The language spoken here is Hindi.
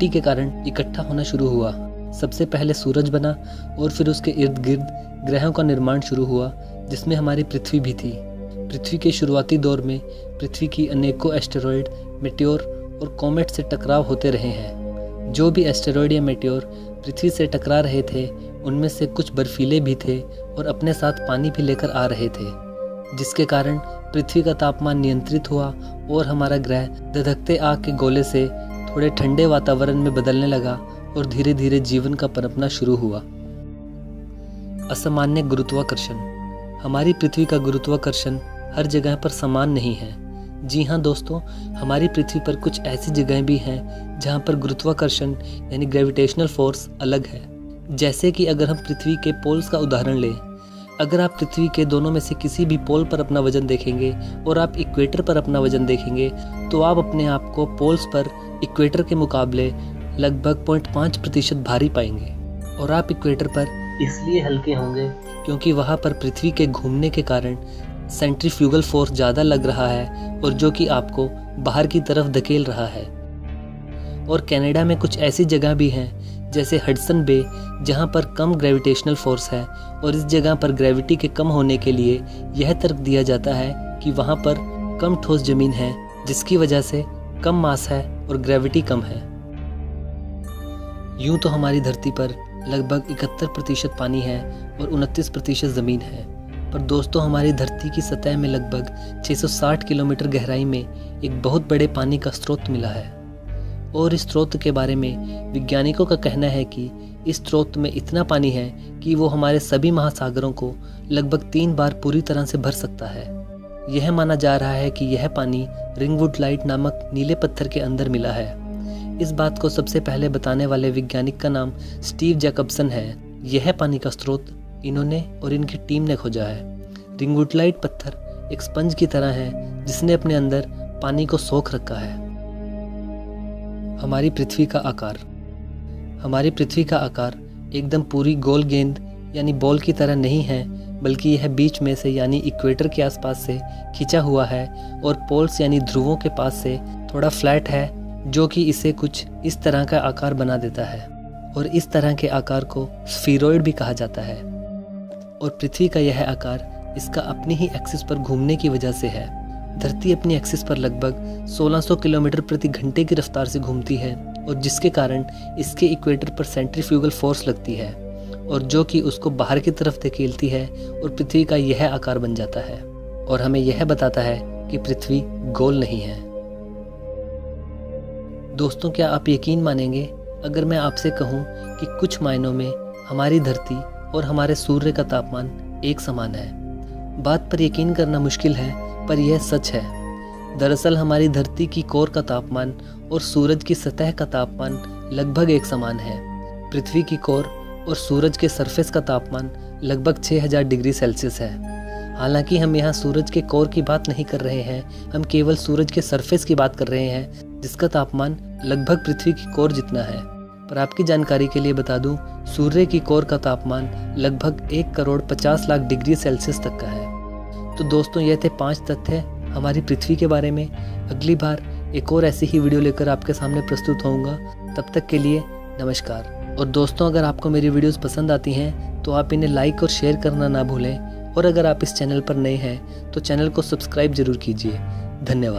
मिट्टी के कारण इकट्ठा होना शुरू हुआ। सबसे पहले सूरज बना और फिर उसके इर्द गिर्द ग्रहों का निर्माण शुरू हुआ, जिसमें हमारी पृथ्वी भी थी। पृथ्वी के शुरुआती दौर में पृथ्वी की अनेकों एस्टेरॉयड, मेटेओर और कॉमेट से टकराव होते रहे हैं। जो भी एस्टेरॉयड या मेटेओर पृथ्वी से टकरा रहे थे, उनमें से कुछ बर्फीले भी थे और अपने साथ पानी भी लेकर आ रहे थे, जिसके कारण पृथ्वी का तापमान नियंत्रित हुआ और हमारा ग्रह धधकते आग के गोले से थोड़े ठंडे वातावरण में बदलने लगा और धीरे धीरे जीवन का पनपना शुरू हुआ। असामान्य गुरुत्वाकर्षण। हमारी पृथ्वी का गुरुत्वाकर्षण हर जगह पर समान नहीं है। जी हाँ दोस्तों, हमारी पृथ्वी पर कुछ ऐसी जगहें भी हैं जहाँ पर गुरुत्वाकर्षण यानी ग्रेविटेशनल फोर्स अलग है। जैसे कि अगर हम पृथ्वी के पोल्स का उदाहरण लें, अगर आप पृथ्वी के दोनों में से किसी भी पोल पर अपना वजन देखेंगे और आप इक्वेटर पर अपना वजन देखेंगे, तो आप अपने आप को पोल्स पर इक्वेटर के मुकाबले लगभग 0.5% भारी पाएंगे। और आप इक्वेटर पर इसलिए हल्के होंगे क्योंकि वहाँ पर पृथ्वी के घूमने के कारण सेंट्रीफ्यूगल फोर्स ज़्यादा लग रहा है और जो कि आपको बाहर की तरफ धकेल रहा है। और कनाडा में कुछ ऐसी जगह भी हैं जैसे हडसन बे, जहाँ पर कम ग्रेविटेशनल फोर्स है और इस जगह पर ग्रेविटी के कम होने के लिए यह तर्क दिया जाता है कि वहाँ पर कम ठोस जमीन है, जिसकी वजह से कम मास है और ग्रेविटी कम है। यूं तो हमारी धरती पर लगभग 71% पानी है और 29% ज़मीन है, पर दोस्तों हमारी धरती की सतह में लगभग 660 किलोमीटर गहराई में एक बहुत बड़े पानी का स्रोत मिला है। और इस स्रोत के बारे में वैज्ञानिकों का कहना है कि इस स्रोत में इतना पानी है कि वो हमारे सभी महासागरों को लगभग 3 बार पूरी तरह से भर सकता है। यह माना जा रहा है कि यह पानी रिंगवुड लाइट नामक नीले पत्थर के अंदर मिला है। इस बात को सबसे पहले बताने वाले वैज्ञानिक का नाम स्टीव जैकबसन है। यह पानी का स्रोत इन्होंने और इनकी टीम ने खोजा है। रिंगवुड लाइट पत्थर एक स्पंज की तरह है जिसने अपने अंदर पानी को सोख रखा है। हमारी पृथ्वी का आकार। हमारी पृथ्वी का आकार एकदम पूरी गोल गेंद यानी बॉल की तरह नहीं है, बल्कि यह बीच में से यानी इक्वेटर के आसपास से खिंचा हुआ है और पोल्स यानी ध्रुवों के पास से थोड़ा फ्लैट है, जो कि इसे कुछ इस तरह का आकार बना देता है। और इस तरह के आकार को स्फीरॉइड भी कहा जाता है। और पृथ्वी का यह आकार इसका अपनी ही एक्सिस पर घूमने की वजह से है। धरती अपनी एक्सिस पर लगभग 1600 किलोमीटर प्रति घंटे की रफ्तार से घूमती है और जिसके कारण इसके इक्वेटर पर सेंट्रीफ्यूगल फोर्स लगती है और जो कि उसको बाहर की तरफ धकेलती है और पृथ्वी का यह आकार बन जाता है और हमें यह बताता है कि पृथ्वी गोल नहीं है। दोस्तों, क्या आप यकीन मानेंगे अगर मैं आपसे कहूं कि कुछ मायनों में हमारी धरती और हमारे सूर्य का तापमान एक समान है। बात पर यकीन करना मुश्किल है, पर यह सच है। दरअसल हमारी धरती की कोर का तापमान और सूरज की सतह का तापमान लगभग एक समान है। पृथ्वी की कोर और सूरज के सरफेस का तापमान लगभग 6000 डिग्री सेल्सियस है। हालांकि हम यहाँ सूरज के कोर की बात नहीं कर रहे हैं, हम केवल सूरज के सरफेस की बात कर रहे हैं, जिसका तापमान लगभग पृथ्वी की कोर जितना है। पर आपकी जानकारी के लिए बता दूं, सूर्य की कोर का तापमान लगभग 1,50,00,000 डिग्री सेल्सियस तक का है। तो दोस्तों, ये थे 5 तथ्य हमारी पृथ्वी के बारे में। अगली बार एक और ऐसी ही वीडियो लेकर आपके सामने प्रस्तुत होऊंगा। तब तक के लिए नमस्कार। और दोस्तों, अगर आपको मेरी वीडियोस पसंद आती हैं तो आप इन्हें लाइक और शेयर करना ना भूलें। और अगर आप इस चैनल पर नए हैं तो चैनल को सब्सक्राइब जरूर कीजिए। धन्यवाद।